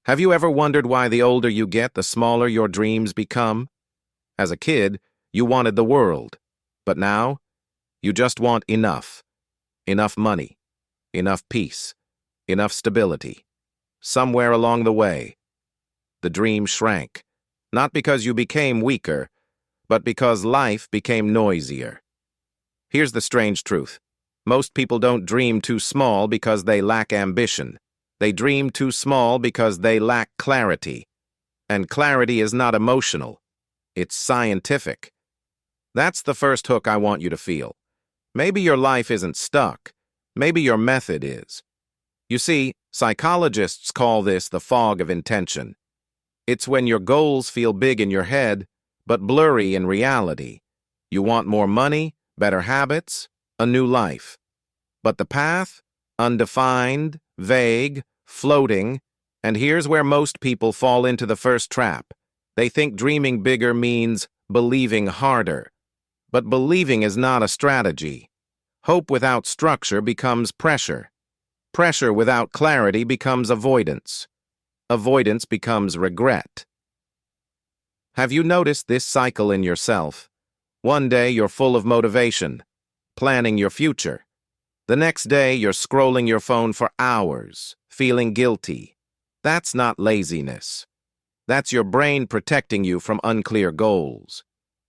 Have you ever wondered why the older you get, the smaller your dreams become? As a kid, you wanted the world. But now, you just want enough. Enough money. Enough peace. Enough stability. Somewhere along the way, the dream shrank. Not because you became weaker, but because life became noisier. Here's the strange truth. Most people don't dream too small because they lack ambition. They dream too small because they lack clarity. And clarity is not emotional. It's scientific. That's the first hook I want you to feel. Maybe your life isn't stuck. Maybe your method is. You see, psychologists call this the fog of intention. It's when your goals feel big in your head, but blurry in reality. You want more money, better habits, a new life. But the path? Undefined, vague, floating, and here's where most people fall into the first trap. They think dreaming bigger means believing harder. But believing is not a strategy. Hope without structure becomes pressure. Pressure without clarity becomes avoidance. Avoidance becomes regret. Have you noticed this cycle in yourself? One day you're full of motivation, planning your future. The next day you're scrolling your phone for hours, feeling guilty. That's not laziness. That's your brain protecting you from unclear goals.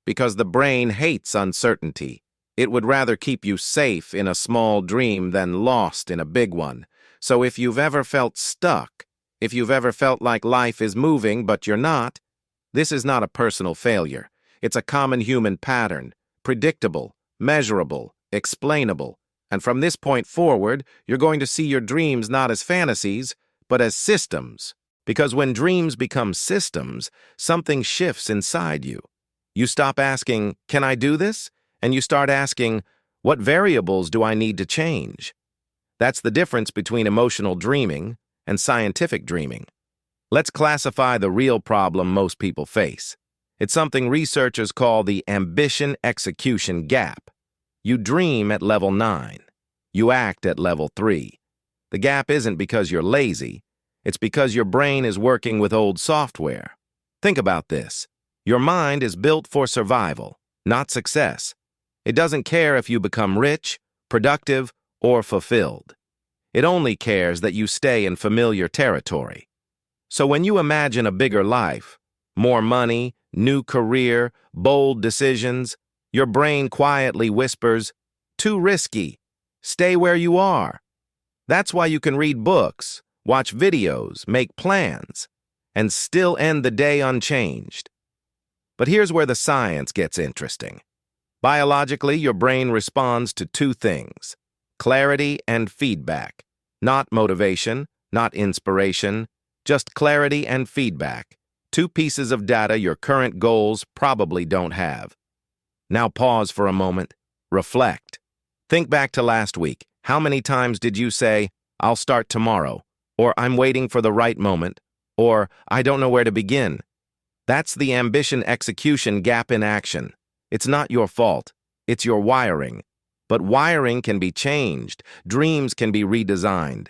Because the brain hates uncertainty. It would rather keep you safe in a small dream than lost in a big one. So if you've ever felt stuck, if you've ever felt like life is moving but you're not, this is not a personal failure. It's a common human pattern, predictable, measurable, explainable. And from this point forward, you're going to see your dreams not as fantasies, but as systems. Because when dreams become systems, something shifts inside you. You stop asking, "Can I do this?" And you start asking, "What variables do I need to change?" That's the difference between emotional dreaming and scientific dreaming. Let's classify the real problem most people face. It's something researchers call the ambition-execution gap. You dream at level 9. You act at level 3. The gap isn't because you're lazy. It's because your brain is working with old software. Think about this. Your mind is built for survival, not success. It doesn't care if you become rich, productive, or fulfilled. It only cares that you stay in familiar territory. So when you imagine a bigger life, more money, new career, bold decisions, your brain quietly whispers, "Too risky. Stay where you are." That's why you can read books, watch videos, make plans, and still end the day unchanged. But here's where the science gets interesting. Biologically, your brain responds to two things: clarity and feedback. Not motivation, not inspiration, just clarity and feedback. Two pieces of data your current goals probably don't have. Now pause for a moment. Reflect. Think back to last week. How many times did you say, "I'll start tomorrow," or "I'm waiting for the right moment," or "I don't know where to begin"? That's the ambition-execution gap in action. It's not your fault. It's your wiring. But wiring can be changed. Dreams can be redesigned.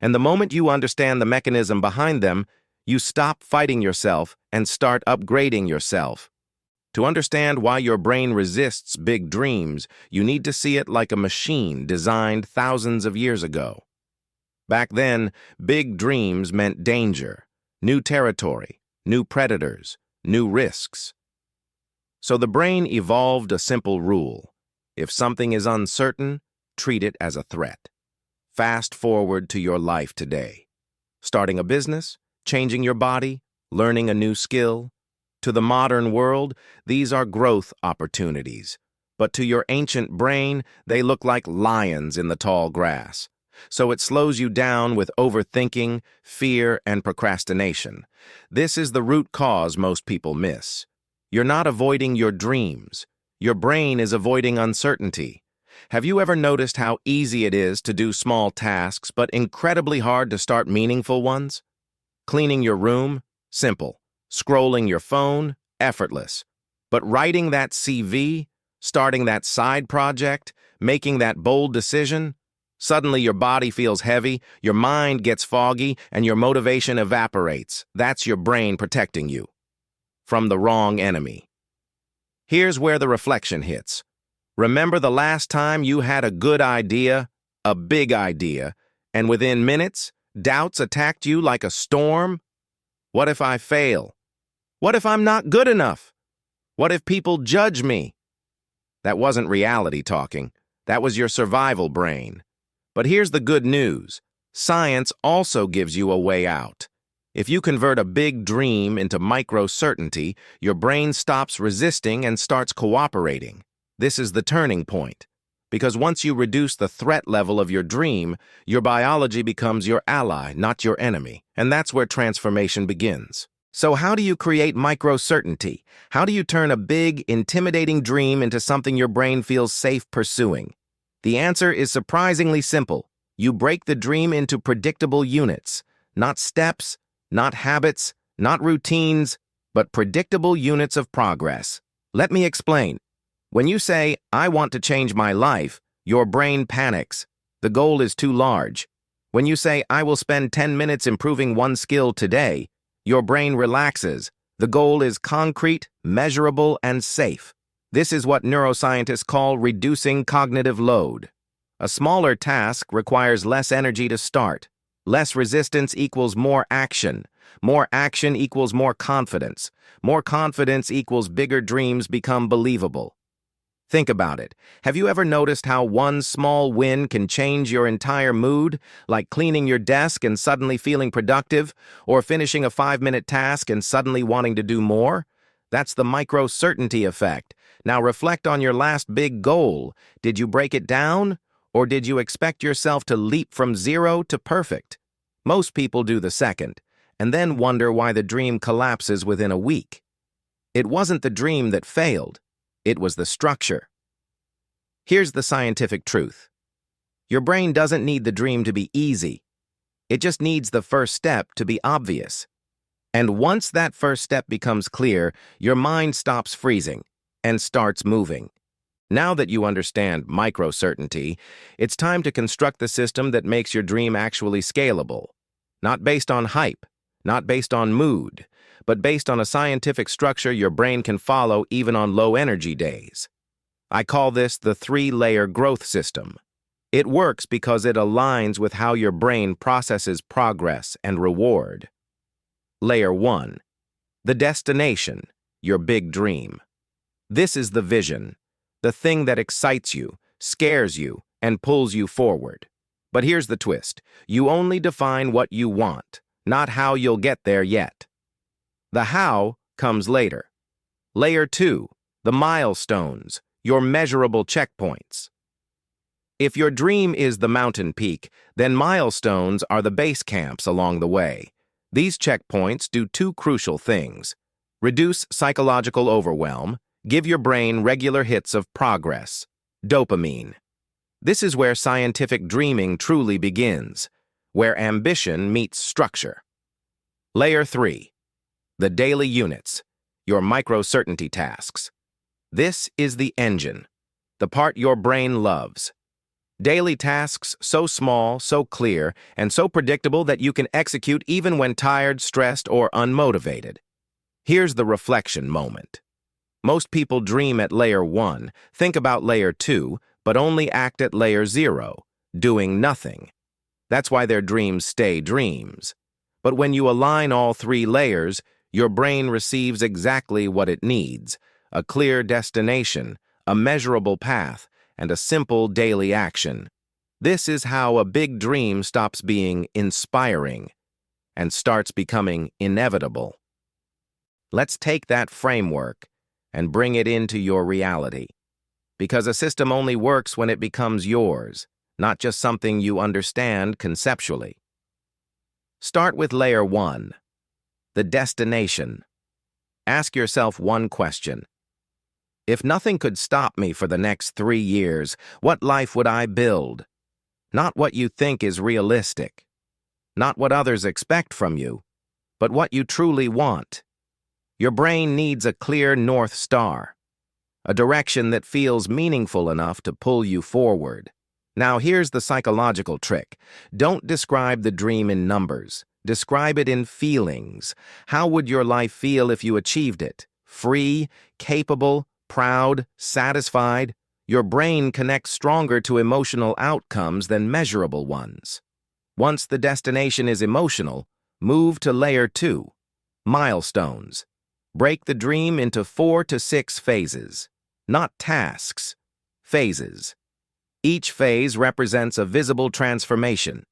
And the moment you understand the mechanism behind them, you stop fighting yourself and start upgrading yourself. To understand why your brain resists big dreams, you need to see it like a machine designed thousands of years ago. Back then, big dreams meant danger, new territory, new predators, new risks. So the brain evolved a simple rule. If something is uncertain, treat it as a threat. Fast forward to your life today. Starting a business, changing your body, learning a new skill. To the modern world, these are growth opportunities. But to your ancient brain, they look like lions in the tall grass. So it slows you down with overthinking, fear, and procrastination. This is the root cause most people miss. You're not avoiding your dreams. Your brain is avoiding uncertainty. Have you ever noticed how easy it is to do small tasks, but incredibly hard to start meaningful ones? Cleaning your room? Simple. Scrolling your phone? Effortless. But writing that CV? Starting that side project? Making that bold decision? Suddenly your body feels heavy, your mind gets foggy, and your motivation evaporates. That's your brain protecting you from the wrong enemy. Here's where the reflection hits. Remember the last time you had a good idea, a big idea, and within minutes, doubts attacked you like a storm? What if I fail? What if I'm not good enough? What if people judge me? That wasn't reality talking. That was your survival brain. But here's the good news. Science also gives you a way out. If you convert a big dream into micro-certainty, your brain stops resisting and starts cooperating. This is the turning point. Because once you reduce the threat level of your dream, your biology becomes your ally, not your enemy. And that's where transformation begins. So how do you create micro-certainty? How do you turn a big, intimidating dream into something your brain feels safe pursuing? The answer is surprisingly simple. You break the dream into predictable units, not steps, not habits, not routines, but predictable units of progress. Let me explain. When you say, "I want to change my life," your brain panics. The goal is too large. When you say, "I will spend 10 minutes improving one skill today," your brain relaxes. The goal is concrete, measurable, and safe. This is what neuroscientists call reducing cognitive load. A smaller task requires less energy to start. Less resistance equals more action. More action equals more confidence. More confidence equals bigger dreams become believable. Think about it. Have you ever noticed how one small win can change your entire mood? Like cleaning your desk and suddenly feeling productive, or finishing a 5-minute task and suddenly wanting to do more? That's the micro-certainty effect. Now reflect on your last big goal. Did you break it down? Or did you expect yourself to leap from 0 to perfect? Most people do the second, and then wonder why the dream collapses within a week. It wasn't the dream that failed. It was the structure. Here's the scientific truth. Your brain doesn't need the dream to be easy. It just needs the first step to be obvious. And once that first step becomes clear, your mind stops freezing and starts moving. Now that you understand micro-certainty, it's time to construct the system that makes your dream actually scalable. Not based on hype, not based on mood, but based on a scientific structure your brain can follow even on low-energy days. I call this the 3-layer growth system. It works because it aligns with how your brain processes progress and reward. Layer 1. The destination, your big dream. This is the vision, the thing that excites you, scares you, and pulls you forward. But here's the twist. You only define what you want, not how you'll get there yet. The how comes later. Layer 2, the milestones, your measurable checkpoints. If your dream is the mountain peak, then milestones are the base camps along the way. These checkpoints do 2 crucial things. Reduce psychological overwhelm, give your brain regular hits of progress. Dopamine. This is where scientific dreaming truly begins, where ambition meets structure. Layer 3. The daily units, your micro-certainty tasks. This is the engine, the part your brain loves. Daily tasks so small, so clear, and so predictable that you can execute even when tired, stressed, or unmotivated. Here's the reflection moment. Most people dream at layer 1, think about layer 2, but only act at layer 0, doing nothing. That's why their dreams stay dreams. But when you align all 3 layers, your brain receives exactly what it needs: a clear destination, a measurable path, and a simple daily action. This is how a big dream stops being inspiring and starts becoming inevitable. Let's take that framework and bring it into your reality. Because a system only works when it becomes yours, not just something you understand conceptually. Start with layer 1, the destination. Ask yourself one question. If nothing could stop me for the next 3 years, what life would I build? Not what you think is realistic. Not what others expect from you, but what you truly want. Your brain needs a clear North Star, a direction that feels meaningful enough to pull you forward. Now here's the psychological trick. Don't describe the dream in numbers. Describe it in feelings. How would your life feel if you achieved it? Free, capable, proud, satisfied? Your brain connects stronger to emotional outcomes than measurable ones. Once the destination is emotional, move to layer 2, milestones. Break the dream into 4 to 6 phases, not tasks, phases. Each phase represents a visible transformation,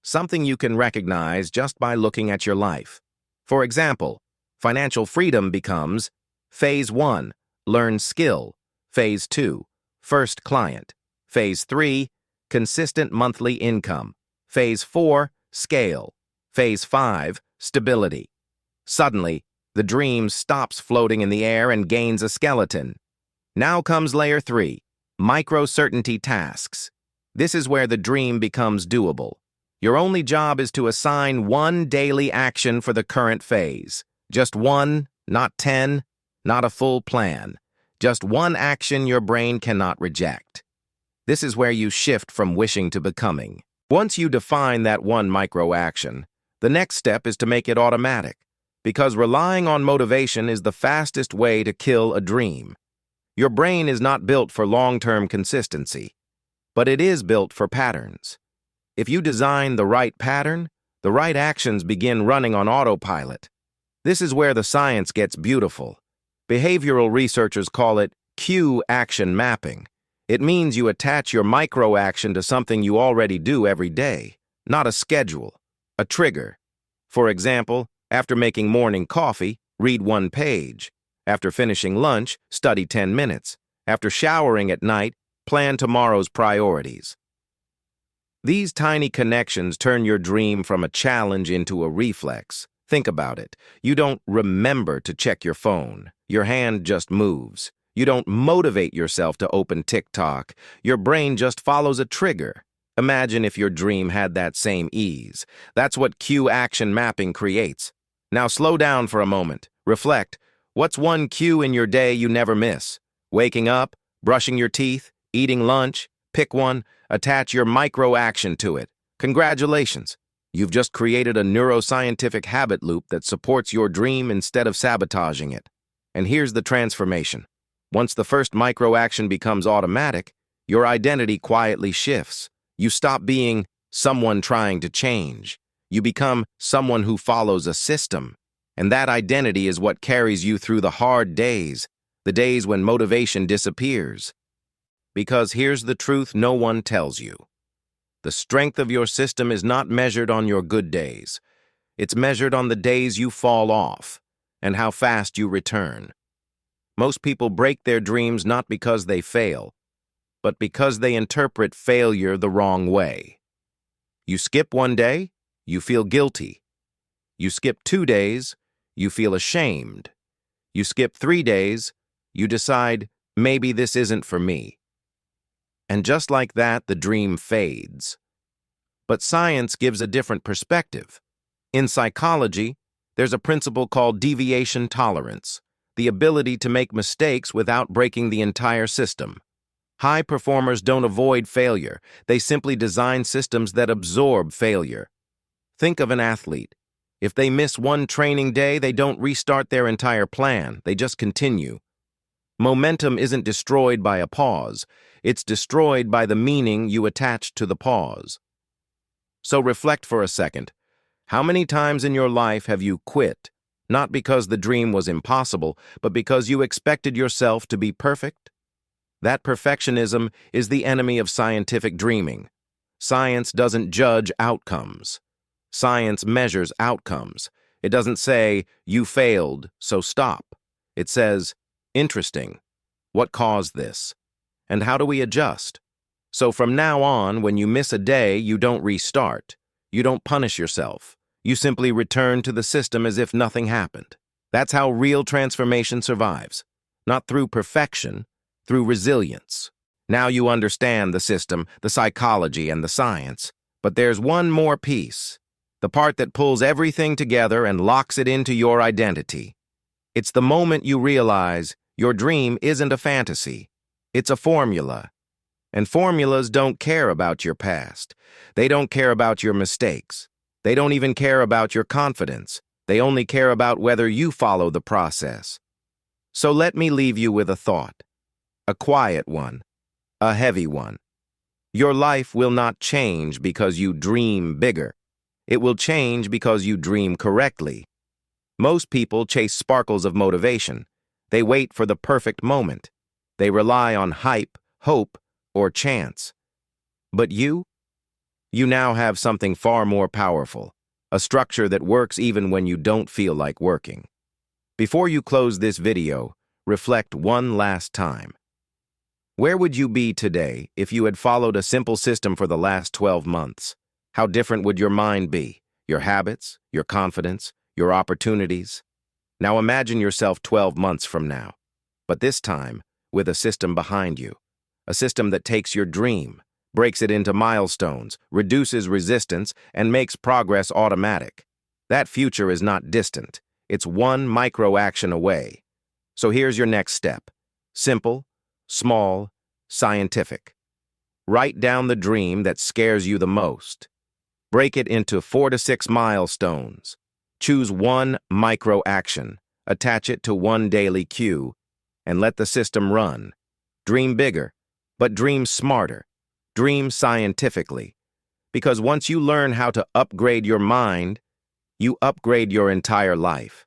something you can recognize just by looking at your life. For example, financial freedom becomes Phase 1, learn skill. Phase 2, first client. Phase 3, consistent monthly income. Phase 4, scale. Phase 5, stability. Suddenly, the dream stops floating in the air and gains a skeleton. Now comes layer 3, micro-certainty tasks. This is where the dream becomes doable. Your only job is to assign one daily action for the current phase. Just one, not 10, not a full plan. Just one action your brain cannot reject. This is where you shift from wishing to becoming. Once you define that one micro-action, the next step is to make it automatic, because relying on motivation is the fastest way to kill a dream. Your brain is not built for long-term consistency, but it is built for patterns. If you design the right pattern, the right actions begin running on autopilot. This is where the science gets beautiful. Behavioral researchers call it cue action mapping. It means you attach your micro-action to something you already do every day, not a schedule, a trigger. For example, after making morning coffee, read 1 page. After finishing lunch, study 10 minutes. After showering at night, plan tomorrow's priorities. These tiny connections turn your dream from a challenge into a reflex. Think about it. You don't remember to check your phone. Your hand just moves. You don't motivate yourself to open TikTok. Your brain just follows a trigger. Imagine if your dream had that same ease. That's what cue action mapping creates. Now slow down for a moment. Reflect. What's one cue in your day you never miss? Waking up, brushing your teeth, eating lunch? Pick one, attach your micro-action to it. Congratulations. You've just created a neuroscientific habit loop that supports your dream instead of sabotaging it. And here's the transformation. Once the first micro-action becomes automatic, your identity quietly shifts. You stop being someone trying to change. You become someone who follows a system. And that identity is what carries you through the hard days, the days when motivation disappears. Because here's the truth no one tells you. The strength of your system is not measured on your good days. It's measured on the days you fall off and how fast you return. Most people break their dreams not because they fail, but because they interpret failure the wrong way. You skip 1 day, you feel guilty. You skip 2 days, you feel ashamed. You skip 3 days, you decide, maybe this isn't for me. And just like that, the dream fades. But science gives a different perspective. In psychology, there's a principle called deviation tolerance, the ability to make mistakes without breaking the entire system. High performers don't avoid failure. They simply design systems that absorb failure. Think of an athlete. If they miss 1 training day, they don't restart their entire plan. They just continue. Momentum isn't destroyed by a pause. It's destroyed by the meaning you attach to the pause. So reflect for a second. How many times in your life have you quit, not because the dream was impossible, but because you expected yourself to be perfect? That perfectionism is the enemy of scientific dreaming. Science doesn't judge outcomes. Science measures outcomes. It doesn't say, you failed, so stop. It says, interesting. What caused this? And how do we adjust? So from now on, when you miss a day, you don't restart. You don't punish yourself. You simply return to the system as if nothing happened. That's how real transformation survives. Not through perfection, through resilience. Now you understand the system, the psychology, and the science. But there's one more piece. The part that pulls everything together and locks it into your identity. It's the moment you realize your dream isn't a fantasy. It's a formula. And formulas don't care about your past. They don't care about your mistakes. They don't even care about your confidence. They only care about whether you follow the process. So let me leave you with a thought. A quiet one. A heavy one. Your life will not change because you dream bigger. It will change because you dream correctly. Most people chase sparkles of motivation. They wait for the perfect moment. They rely on hype, hope, or chance. But you now have something far more powerful, a structure that works even when you don't feel like working. Before you close this video, reflect one last time. Where would you be today if you had followed a simple system for the last 12 months? How different would your mind be? Your habits, your confidence, your opportunities? Now imagine yourself 12 months from now, but this time with a system behind you. A system that takes your dream, breaks it into milestones, reduces resistance, and makes progress automatic. That future is not distant. It's one micro-action away. So here's your next step. Simple, small, scientific. Write down the dream that scares you the most. Break it into 4 to 6 milestones. Choose one micro-action, attach it to one daily cue, and let the system run. Dream bigger, but dream smarter. Dream scientifically. Because once you learn how to upgrade your mind, you upgrade your entire life.